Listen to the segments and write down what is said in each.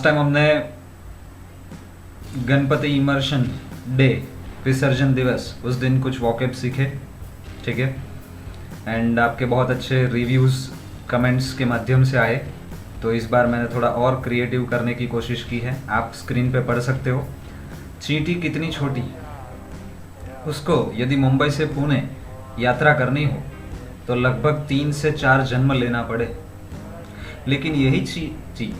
Last time हमने Ganpati immersion day, विसर्जन दिवस, उस दिन कुछ वॉकअप सीखे, ठीक है। एंड आपके बहुत अच्छे रिव्यूज़ कमेंट्स के माध्यम से आए, तो इस बार मैंने थोड़ा और क्रिएटिव करने की कोशिश की है। आप स्क्रीन पे पढ़ सकते हो। चींटी कितनी छोटी, उसको यदि मुंबई से पुणे यात्रा करनी हो तो लगभग 3 से 4 जन्म लेना पड़े, लेकिन यही चींटी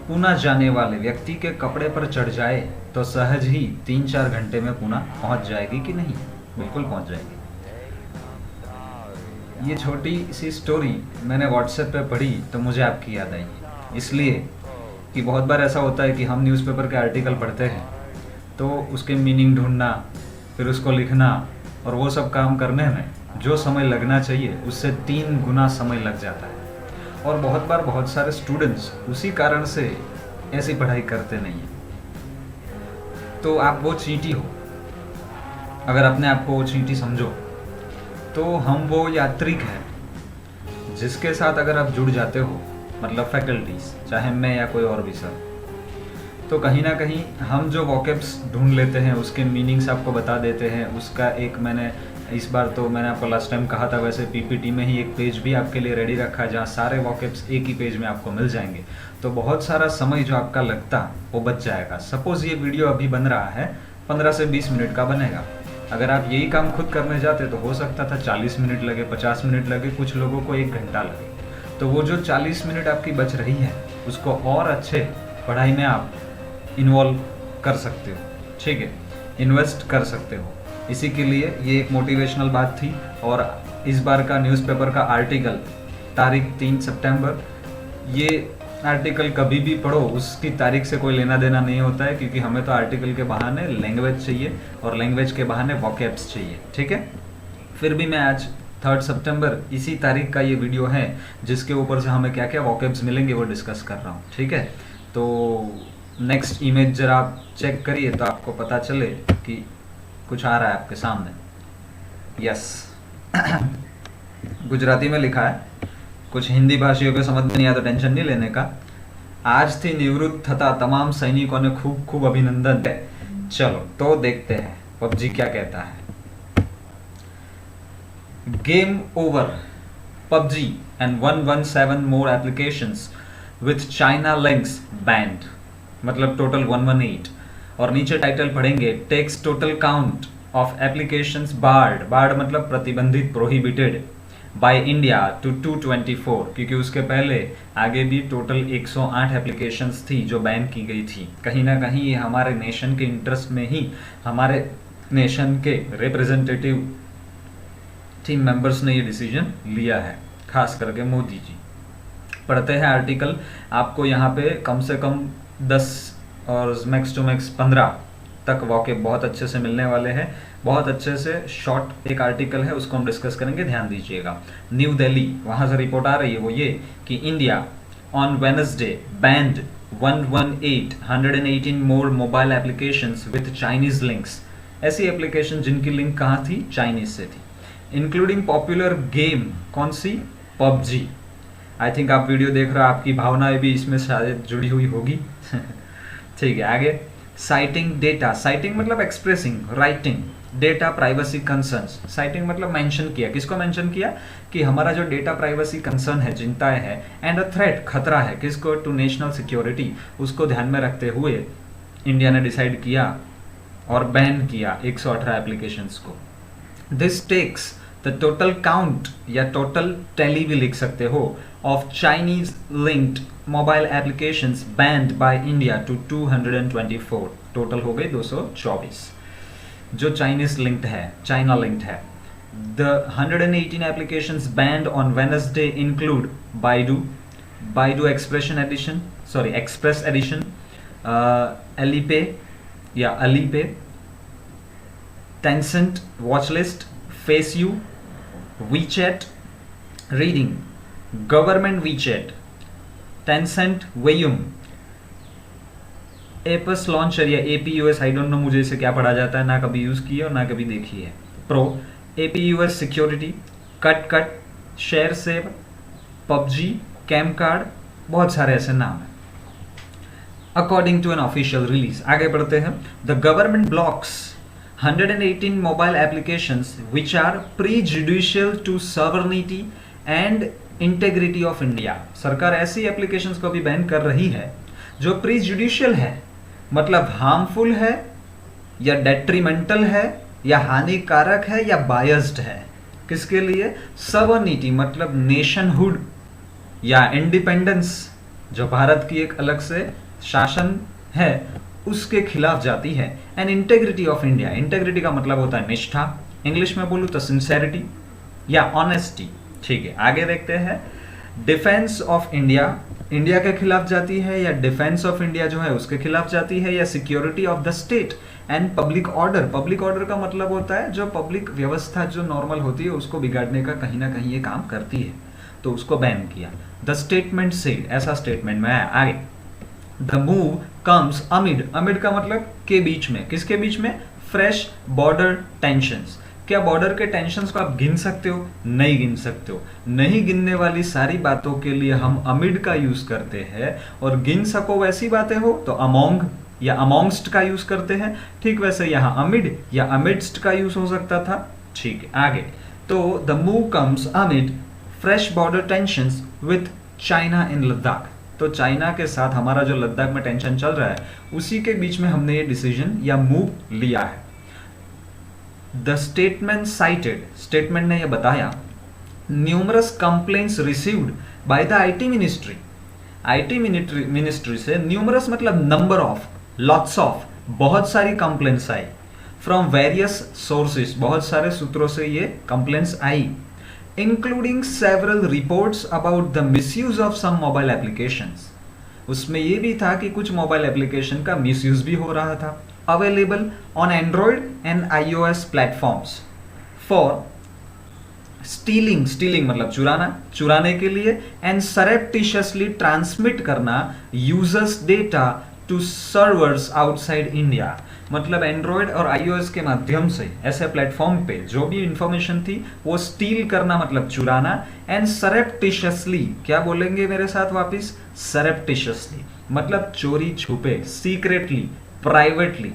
पूना जाने वाले व्यक्ति के कपड़े पर चढ़ जाए तो सहज ही 3-4 घंटे में पूना पहुंच जाएगी कि नहीं? बिल्कुल पहुंच जाएगी। ये छोटी सी स्टोरी मैंने व्हाट्सएप पे पढ़ी तो मुझे आपकी याद आई, इसलिए कि बहुत बार ऐसा होता है कि हम न्यूज़पेपर के आर्टिकल पढ़ते हैं तो उसके मीनिंग ढूंढना, फिर उसको लिखना और वो सब काम करने में जो समय लगना चाहिए उससे 3 गुना समय लग जाता है। और बहुत बार बहुत सारे स्टूडेंट्स उसी कारण से ऐसी पढ़ाई करते नहीं हैं। तो आप वो चींटी हो, अगर अपने आप को वो चींटी समझो, तो हम वो यात्रिक हैं जिसके साथ अगर आप जुड़ जाते हो, मतलब फैकल्टीज, चाहे मैं या कोई और भी सर, तो कहीं ना कहीं हम जो वॉकअप्स ढूंढ लेते हैं उसके मीनिंग्स आपको बता देते हैं। उसका एक मैंने इस बार तो मैंने आपको लास्ट टाइम कहा था, वैसे पीपीटी में ही एक पेज भी आपके लिए रेडी रखा है जहाँ सारे वॉकअप्स एक ही पेज में आपको मिल जाएंगे। तो बहुत सारा समय जो आपका लगता वो बच जाएगा। सपोज ये वीडियो अभी बन रहा है 15 से 20 मिनट का बनेगा, अगर आप यही काम खुद करने जाते तो हो सकता था 40 मिनट लगे, 50 मिनट लगे, कुछ लोगों को 1 घंटा लगे। तो वो जो 40 मिनट आपकी बच रही है उसको और अच्छे पढ़ाई में आप इन्वॉल्व कर सकते हो, ठीक है, इन्वेस्ट कर सकते हो। इसी के लिए ये एक मोटिवेशनल बात थी। और इस बार का न्यूज़पेपर का आर्टिकल तारीख 3 सितंबर, ये आर्टिकल कभी भी पढ़ो उसकी तारीख से कोई लेना देना नहीं होता है, क्योंकि हमें तो आर्टिकल के बहाने लैंग्वेज चाहिए और लैंग्वेज के बहाने वॉकैब्स चाहिए, ठीक है। फिर भी मैं आज 3 सितंबर इसी तारीख का ये वीडियो है जिसके ऊपर से हमें क्या क्या वॉकैब्स मिलेंगे वो डिस्कस कर रहा हूँ, ठीक है। तो नेक्स्ट इमेज जरा आप चेक करिए तो आपको पता चले कि कुछ आ रहा है आपके सामने। यस गुजराती में लिखा है, कुछ हिंदी भाषियों को समझ में नहीं आया तो टेंशन नहीं लेने का। આજથી નિવૃત્ત થતા તમામ સૈનિકોને खूब खूब अभिनंदन है। चलो तो देखते हैं पबजी क्या कहता है। Game over, PUBG and 117 more applications with China links banned, मतलब टोटल 118। और नीचे टाइटल पढ़ेंगे, takes total count of applications barred, barred मतलब प्रतिबंधित, प्रोहिबिटेड, बाय इंडिया टू 224, क्योंकि उसके पहले आगे भी टोटल 108 एप्लीकेशंस थी जो बैन की गई थी। कहीं ना कहीं ये हमारे नेशन के इंटरेस्ट में ही, हमारे नेशन के रिप्रेजेंटेटिव टीम मेंबर्स ने ये डिसीजन लिया है, खास करके मोदी जी। पढ़ते हैं आर्टिकल, आपको यहाँ पे कम से कम 10 और मैक्स टू मैक्स 15 तक वॉके बहुत अच्छे से मिलने वाले हैं। बहुत अच्छे से शॉर्ट एक आर्टिकल है, उसको हम डिस्कस करेंगे, ध्यान दीजिएगा। न्यू दिल्ली, वहाँ से रिपोर्ट आ रही है वो ये कि India on Wednesday band 118 more mobile applications with Chinese links. ऐसी एप्लीकेशन जिनकी लिंक कहाँ थी? चाइनीज से थी, इंक्लूडिंग पॉपुलर गेम, कौन सी? पबजी। आई थिंक आप वीडियो देख रहे हो, आपकी भावनाएं भी इसमें शायद जुड़ी हुई होगी ठीक है, आगे। साइटिंग डेटा, साइटिंग मतलब expressing, writing, data privacy concerns, citing मतलब मेंशन किया, किसको मेंशन किया? कि हमारा जो डेटा प्राइवेसी कंसर्न है, चिंताएं है, एंड अ थ्रेट, खतरा है, किसको? To national security. उसको ध्यान में रखते हुए इंडिया ने डिसाइड किया और बैन किया 118 एप्लीकेशंस को। This takes the total count या टोटल टैली भी लिख सकते हो of Chinese linked mobile applications banned by India to 224। Total हो गए 224 जो चाइनीज लिंक्ड है, चाइना लिंक्ड है। The 118 applications banned on Wednesday include Baidu, Baidu expression edition, sorry express edition, Alipay या Alipay, Tencent watch list, FaceU, WeChat reading, government WeChat, Tencent Weiyun, APUS launcher या APUS, I don't know मुझे इसे क्या पढ़ा जाता है, ना कभी यूज की है और ना कभी देखी है। Pro, APUS security, cut, share save, PUBG, cam card, बहुत सारे ऐसे नाम हैं। According to an official release. आगे बढ़ते हैं। The government blocks 118 mobile applications which are prejudicial to sovereignty and integrity of India. सरकार ऐसी एप्लीकेशंस को भी बैन कर रही है जो प्रीजुडिशियल है, मतलब हार्मफुल है या डेट्रीमेंटल है या हानिकारक है या बायस्ड है। किसके लिए? सॉवरेनिटी मतलब नेशनहुड या इंडिपेंडेंस, जो भारत की एक अलग से शासन है, उसके खिलाफ जाती है। And integrity of India, integrity का मतलब होता है निष्ठा, इंग्लिश में बोलूं तो सिंसेरिटी या ऑनेस्टी। ठीक है, आगे देखते हैं। डिफेंस ऑफ इंडिया, इंडिया के खिलाफ जाती है या डिफेंस ऑफ इंडिया जो है उसके खिलाफ जाती है, या security of the state and public order. Public order का मतलब होता है जो पब्लिक व्यवस्था जो नॉर्मल होती है उसको बिगाड़ने का कहीं ना कहीं ये काम करती है, तो उसको बैन किया। द स्टेटमेंट सेड, ऐसा स्टेटमेंट में आया। आगे, the move comes amid, amid का मतलब के बीच में, किसके बीच में? Fresh border tensions. क्या बॉर्डर के टेंशंस को आप गिन सकते हो? नहीं गिन सकते हो। नहीं गिनने वाली सारी बातों के लिए हम अमिड का यूज करते हैं, और गिन सको वैसी बातें हो तो अमोंग या अमोंगस्ट का यूज करते हैं। ठीक वैसे यहाँ अमिड या अमिडस्ट का यूज हो सकता था। ठीक है, आगे, तो the move comes amid fresh border tensions with China in Ladakh. तो चाइना के साथ हमारा जो लद्दाख में टेंशन चल रहा है उसी के बीच में हमने ये डिसीजन या मूव लिया है। द स्टेटमेंट साइटेड, स्टेटमेंट ने यह बताया, numerous complaints received by the IT ministry. IT ministry से न्यूमरस मतलब नंबर ऑफ, लॉट्स ऑफ, बहुत सारी कंप्लेंट्स आई। फ्रॉम वेरियस सोर्सेस, बहुत सारे सूत्रों से ये कंप्लेंट्स आई, including several reports about the misuse of some mobile applications. उसमें ये भी था कि कुछ मोबाइल एप्लीकेशन का मिसयूज भी हो रहा था। Available on Android and iOS platforms for stealing, stealing मतलब चुराना, चुराने के लिए, एंड सरप्टिशियसली ट्रांसमिट करना users data to servers outside India. मतलब एंड्रॉयड और आईओएस के माध्यम से ऐसे प्लेटफॉर्म पे जो भी इंफॉर्मेशन थी वो स्टील करना मतलब चुराना, एंड सरप्टिशियसली, क्या बोलेंगे मेरे साथ वापिस? सरप्टिशियसली मतलब चोरी छुपे, सीक्रेटली, प्राइवेटली।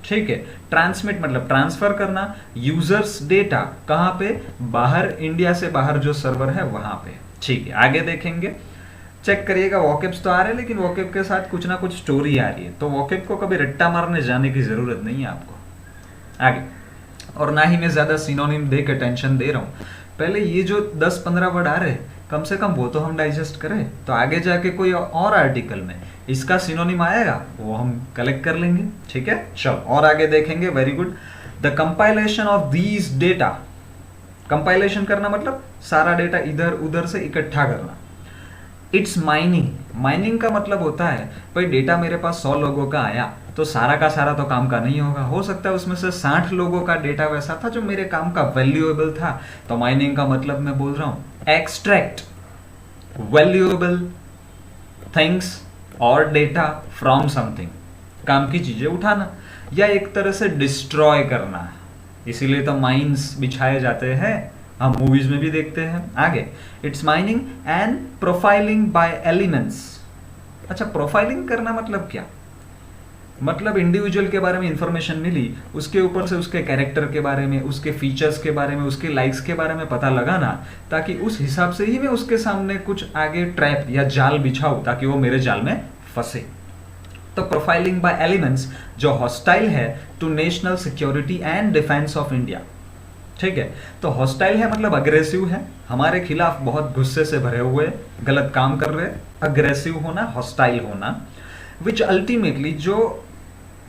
ठीक है, ट्रांसमिट मतलब ट्रांसफर करना, यूजर्स डेटा कहां पे? बाहर, इंडिया से बाहर जो सर्वर है वहां पे। ठीक है, आगे देखेंगे। चेक करिएगा, वॉकेब्स तो आ रहे हैं लेकिन वॉकेब के साथ कुछ ना कुछ स्टोरी आ रही है, तो वॉकेब को कभी रट्टा मारने जाने की जरूरत नहीं है आपको। आगे, और ना ही मैं ज्यादा सिनोनिम दे के टेंशन दे रहा हूं। पहले ये जो 10-15 वर्ड आ रहे हैं कम से कम वो तो हम डाइजेस्ट करें, तो आगे जाके कोई और आर्टिकल में इसका सिनोनिम आएगा वो हम कलेक्ट कर लेंगे। ठीक है, चलो और आगे देखेंगे। Very good. The compilation of these data, compilation करना मतलब सारा डेटा इधर उधर से इकट्ठा करना। इट्स माइनिंग, माइनिंग का मतलब होता है भाई डेटा मेरे पास 100 लोगों का आया तो सारा का सारा तो काम का नहीं होगा, हो सकता है उसमें से 60 लोगों का डेटा वैसा था जो मेरे काम का वैल्यूएबल था। तो माइनिंग का मतलब मैं बोल रहा हूं एक्सट्रैक्ट वैल्यूएबल थिंग्स और डेटा फ्रॉम समथिंग, काम की चीजें उठाना, या एक तरह से डिस्ट्रॉय करना। इसीलिए तो माइंस बिछाए जाते हैं, हम मूवीज में भी देखते हैं। आगे, it's mining and profiling by elements. अच्छा, प्रोफाइलिंग करना मतलब क्या? मतलब इंडिविजुअल के बारे में इंफॉर्मेशन मिली, उसके ऊपर से उसके कैरेक्टर के बारे में, उसके फीचर्स के बारे में, उसके लाइक्स के बारे में पता लगाना, ताकि उस हिसाब से ही मैं उसके सामने कुछ आगे ट्रैप या जाल बिछाऊं ताकि वो मेरे जाल में फंसे। तो प्रोफाइलिंग बाय एलिमेंट्स जो हॉस्टाइल है to national security and defence of India. ठीक है, तो हॉस्टाइल है मतलब अग्रेसिव है, हमारे खिलाफ बहुत गुस्से से भरे हुए, गलत काम कर रहे, अग्रेसिव होना, हॉस्टाइल होना। विच अल्टीमेटली, जो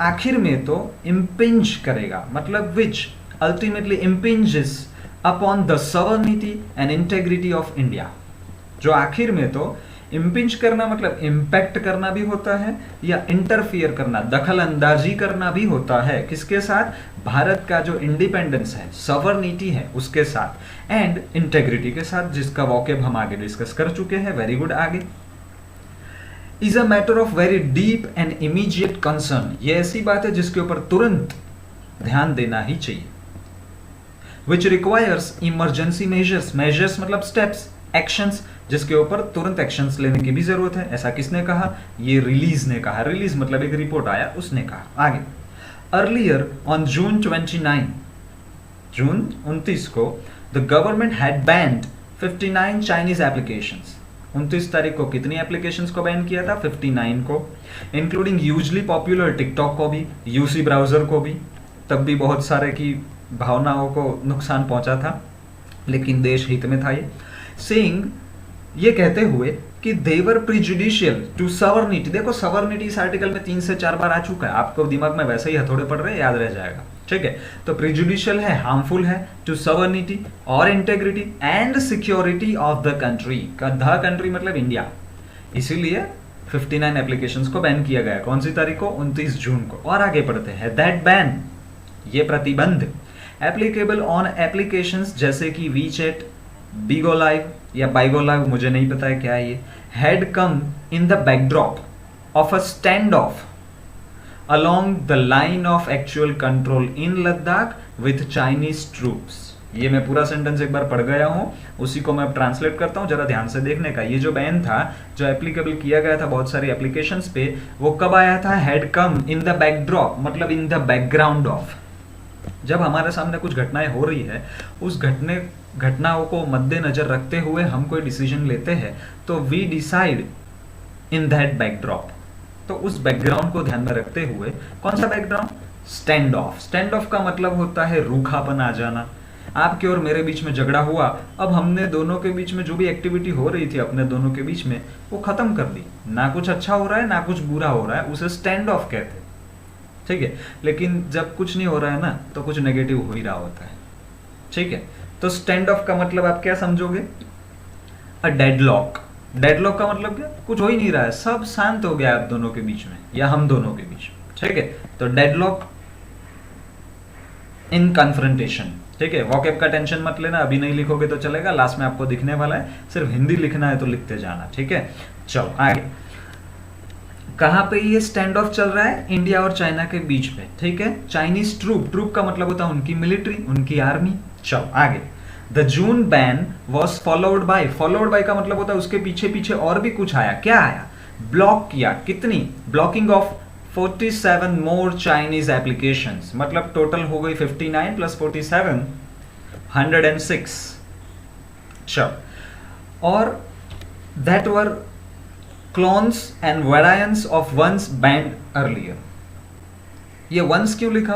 आखिर में तो इम्पिंज करेगा, मतलब which ultimately impinges upon the sovereignty and integrity of India. जो आखिर में तो इम्पिंज करना मतलब इम्पैक्ट करना भी होता है, या इंटरफियर करना, दखल अंदाजी करना भी होता है। किसके साथ? भारत का जो इंडिपेंडेंस है, सॉवरेनिटी है, उसके साथ, एंड इंटेग्रिटी के साथ, जिसका वॉकेब हम आगे डिस्कस कर चुके हैं। Very good. आगे, is a matter of very deep and immediate concern. ये ऐसी बात है जिसके ऊपर तुरंत ध्यान देना ही चाहिए। Which requires emergency measures, measures मतलब स्टेप्स, एक्शंस, जिसके ऊपर तुरंत एक्शंस लेने की भी जरूरत है। ऐसा किसने कहा? ये रिलीज ने कहा। रिलीज मतलब एक रिपोर्ट आया, उसने कहा। आगे, अर्लियर ऑन जून 29, जून 29 को the government had band 59 Chinese applications. 29 तारीख को कितनी एप्लीकेशंस को बैन किया था? 59 को, इंक्लूडिंग ह्यूजली पॉपुलर टिकटॉक को भी, यूसी ब्राउजर को भी। तब भी बहुत सारे की भावनाओं को नुकसान पहुंचा था, लेकिन देश हित में था ये। सेइंग, ये कहते हुए कि देवर प्रिजुडिशियल टू सवर्निटी। देखो सवर्निटी इस आर्टिकल में 3 से 4 बार आ चुका है, आपको दिमाग में वैसे ही हथौड़े पड़ रहे हैं, याद रह जाएगा। ठीक है, तो प्रिजुडिशियल है, हार्मफुल है टू सवर्निटी और integrity and security of the country. The country मतलब इंडिया। इसीलिए 59 एप्लीकेशंस को बैन किया गया। कौन सी तारीख को? 29 जून को। और आगे पढ़ते हैं, दैट बैन, ये प्रतिबंध, एप्लीकेबल ऑन एप्लीकेशंस जैसे कि वीचैट, बीगो लाइव या बाइगो लाइव, मुझे नहीं पता है क्या है ये, had come in the backdrop of a stand of along the line of actual control in Ladakh with Chinese troops। ये मैं पूरा सेंटेंस एक बार पढ़ गया हूं, उसी को मैं अब ट्रांसलेट करता हूं, जरा ध्यान से देखने का। ये जो बैन था, जो एप्लीकेबल किया गया था बहुत सारी एप्लीकेशंस पे, वो कब आया था? Had come in the backdrop, मतलब इन द बैकग्राउंड ऑफ। जब हमारे सामने कुछ घटनाएं हो रही है, उस घटनाओं को मद्देनजर रखते हुए हम कोई डिसीजन लेते हैं, तो we decide in that backdrop. तो उस बैकग्राउंड को ध्यान में रखते हुए, कौन सा background? Stand of. Stand of का मतलब होता है रूखापन आ जाना। आपके और मेरे बीच में झगड़ा हुआ, अब हमने दोनों के बीच में जो भी एक्टिविटी हो रही थी अपने दोनों के बीच में, वो खत्म कर दी। ना कुछ अच्छा हो रहा है, ना कुछ बुरा हो रहा है, उसे स्टैंड ऑफ कहते हैं। ठीक है, लेकिन जब कुछ नहीं हो रहा है ना, तो कुछ नेगेटिव हो ही रहा होता है। ठीक है, तो स्टैंड ऑफ का मतलब आप क्या समझोगे? अ डेडलॉक। डेडलॉक का मतलब क्या? कुछ हो ही नहीं रहा है, सब शांत हो गया आप दोनों के बीच में या हम दोनों के बीच में। ठीक है, तो डेडलॉक इन कन्फ्रंटेशन। ठीक है, वॉकैब का टेंशन मत लेना, अभी नहीं लिखोगे तो चलेगा, लास्ट में आपको दिखने वाला है, सिर्फ हिंदी लिखना है तो लिखते जाना। ठीक है, चलो आगे। कहां पे ये स्टैंड ऑफ चल रहा है? इंडिया और चाइना के बीच में। ठीक है, चाइनीज ट्रूप का मतलब होता है उनकी मिलिट्री, उनकी आर्मी। चलो आगे, the June ban was followed by का मतलब होता है उसके पीछे पीछे और भी कुछ आया। क्या आया? ब्लॉक किया। कितनी? Blocking of 47 more Chinese applications, मतलब टोटल हो गई 59 प्लस 47 106। चलो, और that were clones and variants of ones banned earlier. ये वंस क्यों लिखा?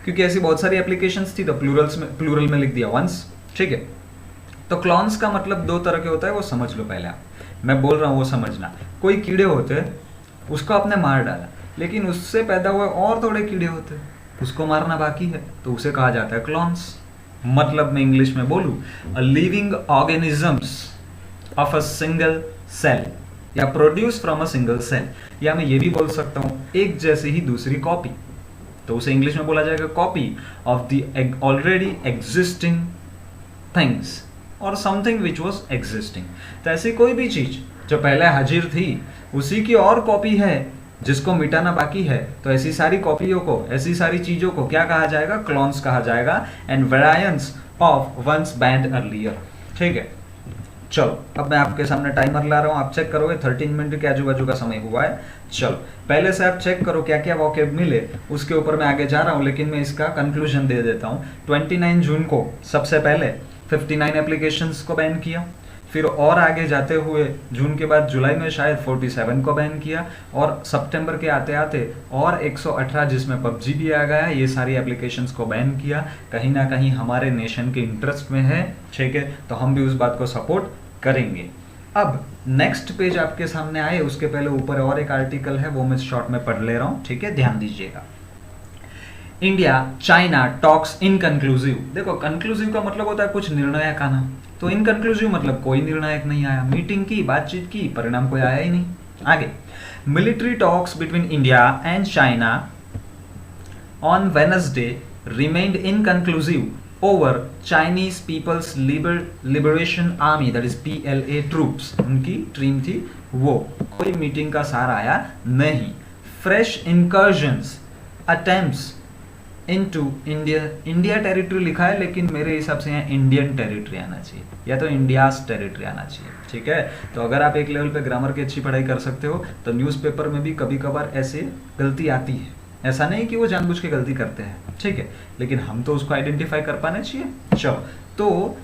क्योंकि ऐसी बहुत सारी एप्लीकेशंस थी, तो प्लूरल में लिख दिया वंस। ठीक है, तो क्लॉन्स का मतलब 2 तरह के होता है, वो समझ लो पहले आप। मैं बोल रहा हूं वो समझना। कोई कीड़े होते हैं, उसको आपने मार डाला, लेकिन उससे पैदा हुए और थोड़े कीड़े होते हैं, उसको मारना बाकी है, तो उसे कहा जाता है क्लॉन्स। मतलब मैं इंग्लिश में बोलूं, a living organisms of a single cell या produce from a single cell. या मैं ये भी बोल सकता हूं, एक जैसे ही दूसरी कॉपी, तो उसे इंग्लिश में बोला जाएगा copy of the already existing things और समथिंग विच वॉज एग्जिस्टिंग। तो ऐसी कोई भी चीज जो पहले हाजिर थी, उसी की और कॉपी है जिसको मिटाना बाकी है, तो ऐसी सारी कॉपियों को, ऐसी सारी चीजों को क्या कहा जाएगा? क्लोन्स कहा जाएगा। And variants of ones banned earlier. ठीक है, चलो अब मैं आपके सामने टाइमर ला रहा हूं, आप चेक करोगे 13 मिनट के आजू बाजू का समय हुआ है। चलो पहले से आप चेक करो क्या क्या वॉकैब मिले, उसके ऊपर मैं आगे जा रहा हूं, लेकिन मैं इसका कंक्लूजन दे देता हूं। 29 जून को सबसे पहले 59 एप्लीकेशंस को बैन किया, फिर और आगे जाते हुए जून के बाद जुलाई में शायद 47 को बैन किया, और सितंबर के आते आते और 118 जिसमें पबजी भी आ गया, ये सारी एप्लीकेशंस को बैन किया। कहीं ना कहीं हमारे नेशन के इंटरेस्ट में है। ठीक है, तो हम भी उस बात को सपोर्ट करेंगे। अब नेक्स्ट पेज आपके सामने आए, उसके पहले ऊपर और एक आर्टिकल है, वो मैं शॉर्ट में पढ़ ले रहा हूं। ठीक है, ध्यान दीजिएगा। India China talks inconclusive. देखो कंक्लूसिव का मतलब होता है कुछ निर्णायक आना, तो इनकंक्लूसिव मतलब कोई निर्णायक नहीं आया। मीटिंग की, बातचीत की, परिणाम कोई आया ही नहीं। आगे, military talks between India and China on Wednesday remained inconclusive over Chinese People's Liberation Army, that is PLA troops, उनकी टीम थी वो। कोई मीटिंग का सार आया नहीं। Fresh incursions attempts into India, India territory लिखा है लेकिन मेरे हिसाब से यहाँ इंडियन टेरिटरी आना चाहिए या तो इंडियाज टेरिटरी आना चाहिए, ठीक है। तो अगर आप एक लेवल पे ग्रामर की अच्छी पढ़ाई कर सकते हो तो न्यूज़पेपर में भी कभी कभार ऐसे गलती आती है, ऐसा नहीं कि वो जानबूझ के गलती करते हैं, ठीक है, लेकिन हम तो उसको आइडेंटिफाई कर पाना चाहिए। चलो, तो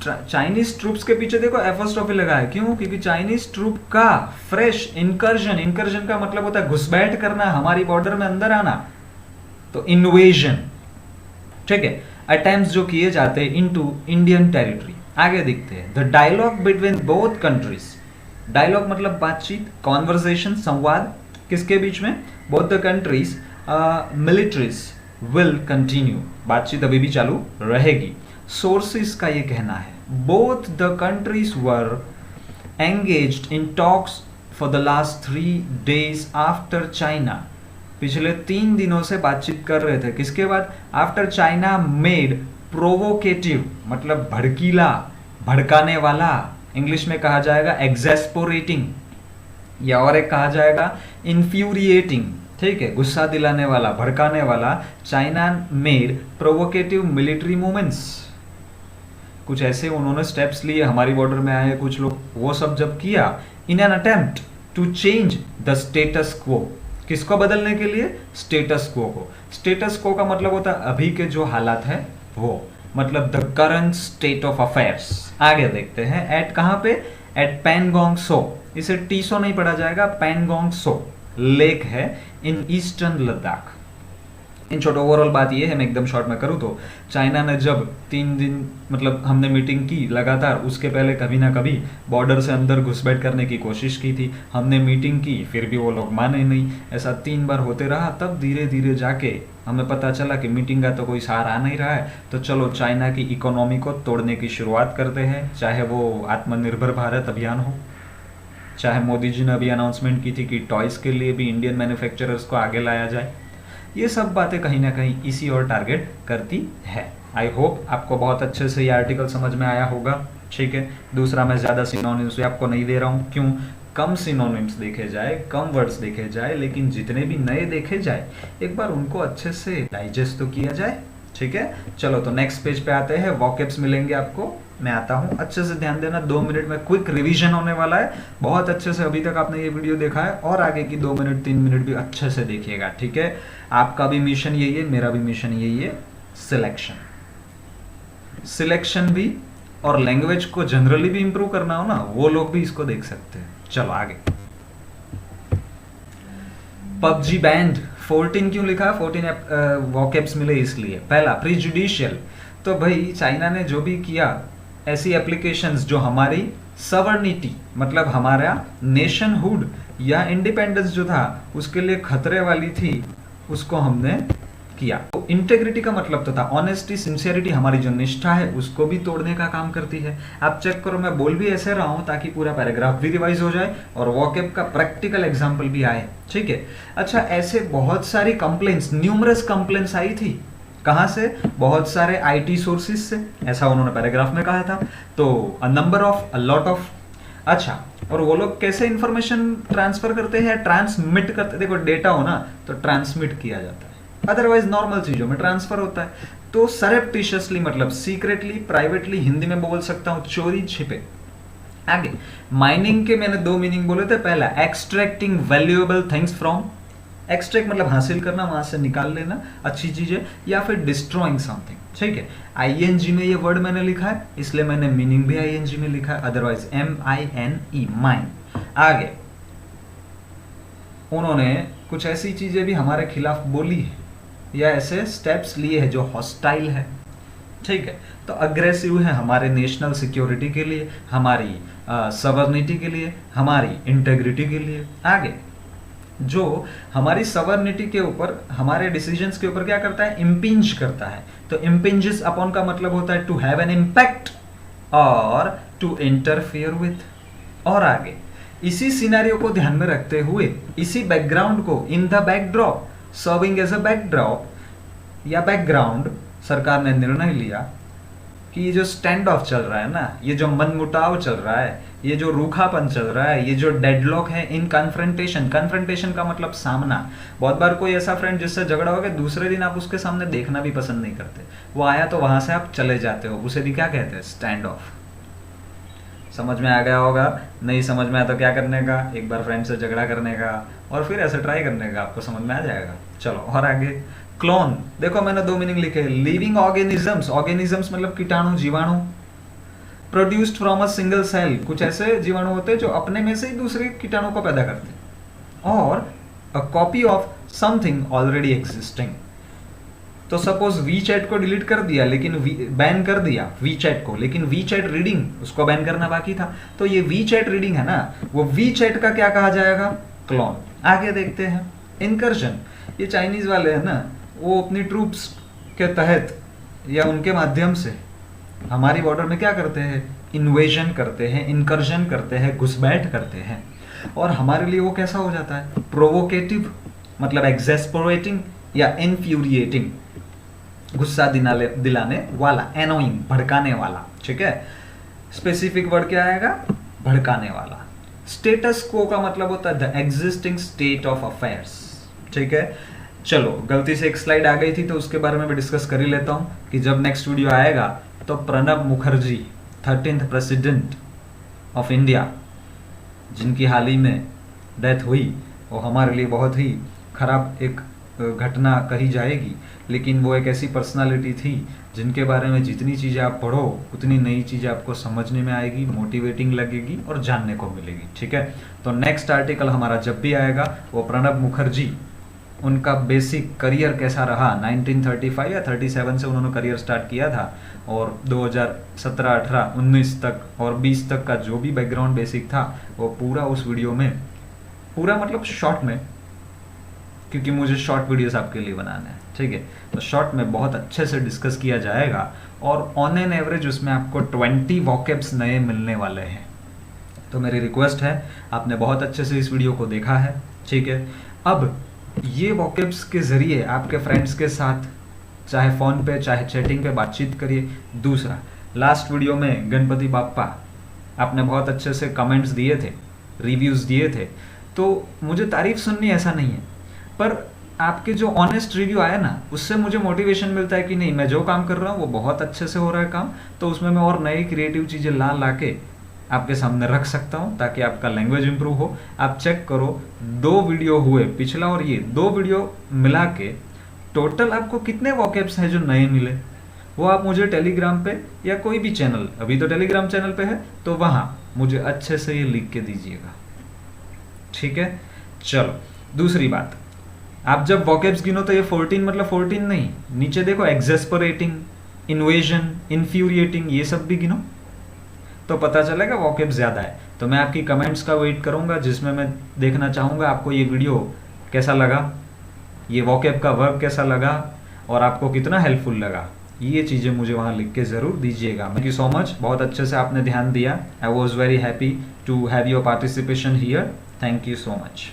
चाइनीज ट्रूप्स के पीछे देखो एपोस्ट्रोफी लगा है, क्यों? क्योंकि चाइनीज ट्रूप का फ्रेश इंकर्जन, इंकर्जन का मतलब होता है घुसपैठ करना, हमारी बॉर्डर में अंदर आना, तो इन्वेजन, ठीक है, अटेम्प्ट्स जो किए जाते हैं इनटू इंडियन टेरिटरी। आगे देखते हैं, the dialogue between both countries, dialogue मतलब बातचीत, कॉन्वर्सेशन, संवाद, किसके बीच में? Both the countries militaries will continue, बातचीत अभी भी चालू रहेगी। सोर्सेस का ये कहना है, both the countries were engaged in talks for the last 3 days after China, पिछले 3 दिनों से बातचीत कर रहे थे, किसके बाद? आफ्टर चाइना मेड प्रोवोकेटिव मतलब भड़कीला, भड़काने वाला, इंग्लिश में कहा जाएगा एक्सैस्पोरेटिंग, या और एक कहा जाएगा इन्फ्यूरिएटिंग, ठीक है, गुस्सा दिलाने वाला, भड़काने वाला। China made provocative military movements, कुछ ऐसे उन्होंने स्टेप्स लिए, हमारी बॉर्डर में आए कुछ लोग, वो सब जब किया in an attempt to change the status quo, किसको बदलने के लिए? स्टेटस क्वो को। स्टेटस क्वो का मतलब होता है अभी के जो हालात है वो, मतलब the current state of affairs. आगे देखते हैं, एट कहां पे? एट पैनगोंग सो, इसे टीसो नहीं पढ़ा जाएगा, पैनगोंग सो लेक है इन ईस्टर्न लद्दाख। इन छोटा ओवरऑल बात ये है, मैं एकदम शॉर्ट में करूँ तो, चाइना ने जब 3 दिन मतलब हमने मीटिंग की लगातार, उसके पहले कभी ना कभी बॉर्डर से अंदर घुसपैठ करने की कोशिश की थी, हमने मीटिंग की फिर भी वो लोग माने नहीं, ऐसा 3 बार होते रहा, तब धीरे धीरे जाके हमें पता चला कि मीटिंग का तो कोई सहारा आ नहीं रहा है, तो चलो चाइना की इकोनॉमी को तोड़ने की शुरुआत करते हैं, चाहे वो आत्मनिर्भर भारत अभियान हो, चाहे मोदी जी ने अभी अनाउंसमेंट की थी कि टॉयज़ के लिए भी इंडियन मैन्युफैक्चरर्स को आगे लाया जाए, ये सब बातें कहीं ना कहीं इसी और टारगेट करती है। आई होप आपको बहुत अच्छे से ये आर्टिकल समझ में आया होगा, ठीक है। दूसरा, मैं ज़्यादा सिनोनिम्स आपको नहीं दे रहा हूँ, क्यों? कम सिनोनिम्स देखे जाए, कम वर्ड्स देखे जाए, लेकिन जितने भी नए देखे जाए एक बार उनको अच्छे से डाइजेस्ट तो किया जाए, ठीक है। चलो, तो नेक्स्ट पेज पे आते हैं, वॉकेब्स मिलेंगे आपको, मैं आता हूँ, अच्छे से ध्यान देना, 2 मिनट में क्विक रिवीजन होने वाला है, बहुत अच्छे से अभी तक आपने ये वीडियो देखा है और आगे की 2 मिनट 3 मिनट भी अच्छे से देखिएगा, ठीक है। आपका भी मिशन यही है, मेरा भी मिशन यही है, सिलेक्शन भी, और लैंग्वेज को जनरली भी इंप्रूव करना हो ना, वो लोग भी इसको देख सकते हैं। चलो आगे, पबजी बैंड 14 क्यों लिखा? 14 वॉकेब्स मिले इसलिए। पहला, प्रीजुडिशियल, तो भाई चाइना ने जो भी किया, ऐसी एप्लीकेशंस जो हमारी सवर्निटी मतलब हमारा नेशनहुड या इंडिपेंडेंस जो था उसके लिए खतरे वाली थी, उसको हमने किया। तो इंटेग्रिटी का मतलब तो था ऑनेस्टी, सिंसियरिटी, हमारी जो निष्ठा है उसको भी तोड़ने का काम करती है। आप चेक करो, मैं बोल भी ऐसे रहा हूं ताकि पूरा पैराग्राफ भी रिवाइज हो जाए और वॉकेब का प्रैक्टिकल एग्जाम्पल भी आए, ठीक है। अच्छा, ऐसे बहुत सारी कंप्लेंट्स, न्यूमरस कंप्लेंट्स आई थी, कहां से? बहुत सारे आईटी सोर्सेज से, ऐसा उन्होंने पैराग्राफ में कहा था। तो a number of, a lot of. अच्छा, और वो लोग कैसे इंफॉर्मेशन ट्रांसफर करते हैं, ट्रांसमिट करते? देखो, डेटा हो ना तो ट्रांसमिट किया जाता है, अदरवाइज नॉर्मल चीजों में ट्रांसफर होता है। तो सरप्टिशियसली मतलब सीक्रेटली, प्राइवेटली, हिंदी में बोल सकता हूं चोरी छिपे। आगे, माइनिंग के मैंने 2 मीनिंग बोले थे। पहला, extracting valuable things from, extract मतलब हासिल करना, वहां से निकाल लेना अच्छी चीजें, या फिर डिस्ट्रॉइंग समथिंग, ठीक है। आईएनजी में ये वर्ड मैंने लिखा है इसलिए मैंने मीनिंग भी आईएनजी में लिखा है, अदरवाइज MINE, माइन। आगे, उन्होंने कुछ ऐसी चीजें भी हमारे खिलाफ बोली है या ऐसे स्टेप्स लिए हैं जो हॉस्टाइल है, ठीक है। तो अग्रेसिव है हमारे नेशनल सिक्योरिटी के लिए, हमारी सवर्निटी के लिए, हमारी इंटेग्रिटी के लिए। आगे, जो हमारी सवर्निटी के ऊपर, हमारे डिसीजंस के ऊपर क्या करता है? इम्पिंज करता है। तो इम्पिंजेस अपॉन का मतलब होता है टू हैव एन इम्पैक्ट और टू इंटरफियर विथ। और आगे, इसी सिनेरियो को ध्यान में रखते हुए, इसी बैकग्राउंड को, in the backdrop, serving as a backdrop या बैकग्राउंड, सरकार ने निर्णय लिया कि ये जो स्टैंड ऑफ चल रहा है ना, ये जो मनमुटाव चल रहा है, ये जो रूखापन चल रहा है, ये जो डेडलॉक है इन कन्फ्रंटेशन, कन्फ्रंटेशन का मतलब सामना। बहुत बार कोई ऐसा फ्रेंड जिससे झगड़ा हो गया, दूसरे दिन आप उसके सामने देखना भी पसंद नहीं करते, वो आया तो वहां से आप चले जाते हो, उसे भी क्या कहते हैं, स्टैंड ऑफ। समझ में आ गया होगा? नहीं समझ में आया तो क्या करने का, एक बार फ्रेंड से झगड़ा करने का और फिर ऐसे ट्राई करने का, आपको समझ में आ जाएगा। चलो और आगे, क्लोन। देखो मैंने 2 मीनिंग लिखे, लिविंग ऑर्गेनिजम्स, ऑर्गेनिजम्स मतलब कीटाणु, जीवाणु, produced from a single cell, कुछ ऐसे जीवाणु होते हैं जो अपने में से ही दूसरे कीटाणु को पैदा करते हैं, और a copy of something already existing. तो सपोज वी चैट को डिलीट कर दिया, लेकिन बैन कर दिया वी चैट को, लेकिन वी चैट रीडिंग उसको बैन करना बाकी था, तो ये वी चैट रीडिंग है ना, वो वी चैट का क्या कहा जाएगा, क्लोन। आगे देखते हैं, इनकर्जन। ये चाइनीज वाले हैं ना, वो अपनी ट्रूप्स के तहत या उनके माध्यम से हमारी बॉर्डर में क्या करते हैं, इन्वेजन करते हैं, इनकर्जन करते हैं, घुसपैठ करते हैं, और हमारे लिए वो कैसा हो जाता है, प्रोवोकेटिव, मतलब एक्सेस्परेटिंग या इन्फ्यूरिएटिंग, गुस्सा दिलाने वाला, एनोइंग, भड़काने वाला। ठीक है, स्पेसिफिक वर्ड क्या आएगा, भड़काने वाला। स्टेटस को का मतलब होता है the existing state of affairs. ठीक है, चलो गलती से एक स्लाइड आ गई थी तो उसके बारे में भी डिस्कस कर ही लेता हूं कि जब नेक्स्ट वीडियो आएगा तो Pranab Mukherjee 13th president of India, जिनकी हाल ही में डेथ हुई, वो हमारे लिए बहुत ही खराब एक घटना कही जाएगी, लेकिन वो एक ऐसी पर्सनालिटी थी जिनके बारे में जितनी चीज़ें आप पढ़ो उतनी नई चीज़ें आपको समझने में आएगी, मोटिवेटिंग लगेगी और जानने को मिलेगी। ठीक है, तो नेक्स्ट आर्टिकल हमारा जब भी आएगा वो प्रणब मुखर्जी, उनका बेसिक करियर कैसा रहा, 1935 या 37 से उन्होंने करियर स्टार्ट किया था, और 2017, 18, 19 तक और 20 तक का जो भी बैकग्राउंड बेसिक था वो पूरा उस वीडियो में, पूरा मतलब शॉर्ट में, क्योंकि मुझे शॉर्ट वीडियोस आपके लिए बनाना है। ठीक है, तो शॉर्ट में बहुत अच्छे से डिस्कस किया जाएगा, और ऑन एन एवरेज उसमें आपको 20 वॉकेब्स नए मिलने वाले हैं। तो मेरी रिक्वेस्ट है, आपने बहुत अच्छे से इस वीडियो को देखा है। ठीक है, अब ये वॉकेब्स के ज़रिए आपके फ्रेंड्स के साथ चाहे फ़ोन पे चाहे चैटिंग पे बातचीत करिए। दूसरा, लास्ट वीडियो में गणपति बाप्पा आपने बहुत अच्छे से कमेंट्स दिए थे, रिव्यूज़ दिए थे, तो मुझे तारीफ़ सुननी ऐसा नहीं है, पर आपके जो ऑनेस्ट रिव्यू आया ना, उससे मुझे मोटिवेशन मिलता है कि नहीं, मैं जो काम कर रहा हूँ वो बहुत अच्छे से हो रहा है काम, तो उसमें मैं और नई क्रिएटिव चीज़ें ला के आपके सामने रख सकता हूँ ताकि आपका लैंग्वेज इंप्रूव हो। आप चेक करो, 2 वीडियो हुए, पिछला और ये 2 वीडियो मिला के टोटल आपको कितने वॉकेब्स हैं जो नए मिले, वो आप मुझे टेलीग्राम पे या कोई भी चैनल, अभी तो टेलीग्राम चैनल पे है, तो वहाँ मुझे अच्छे से ये लिख के दीजिएगा। ठीक है, चलो दूसरी बात, आप जब वॉकेब्स गिनो तो ये 14 मतलब 14 नहीं, नीचे देखो एक्सेस्परेटिंग, इन्वेजन, इन्फ्यूरिएटिंग, ये सब भी गिनो तो पता चलेगा वॉकेब ज़्यादा है। तो मैं आपकी कमेंट्स का वेट करूंगा, जिसमें मैं देखना चाहूँगा आपको ये वीडियो कैसा लगा, ये वॉकेब का वर्क कैसा लगा और आपको कितना हेल्पफुल लगा, ये चीज़ें मुझे वहाँ लिख के ज़रूर दीजिएगा। थैंक यू सो मच, बहुत अच्छे से आपने ध्यान दिया। I was very happy to have your participation here. Thank you so much.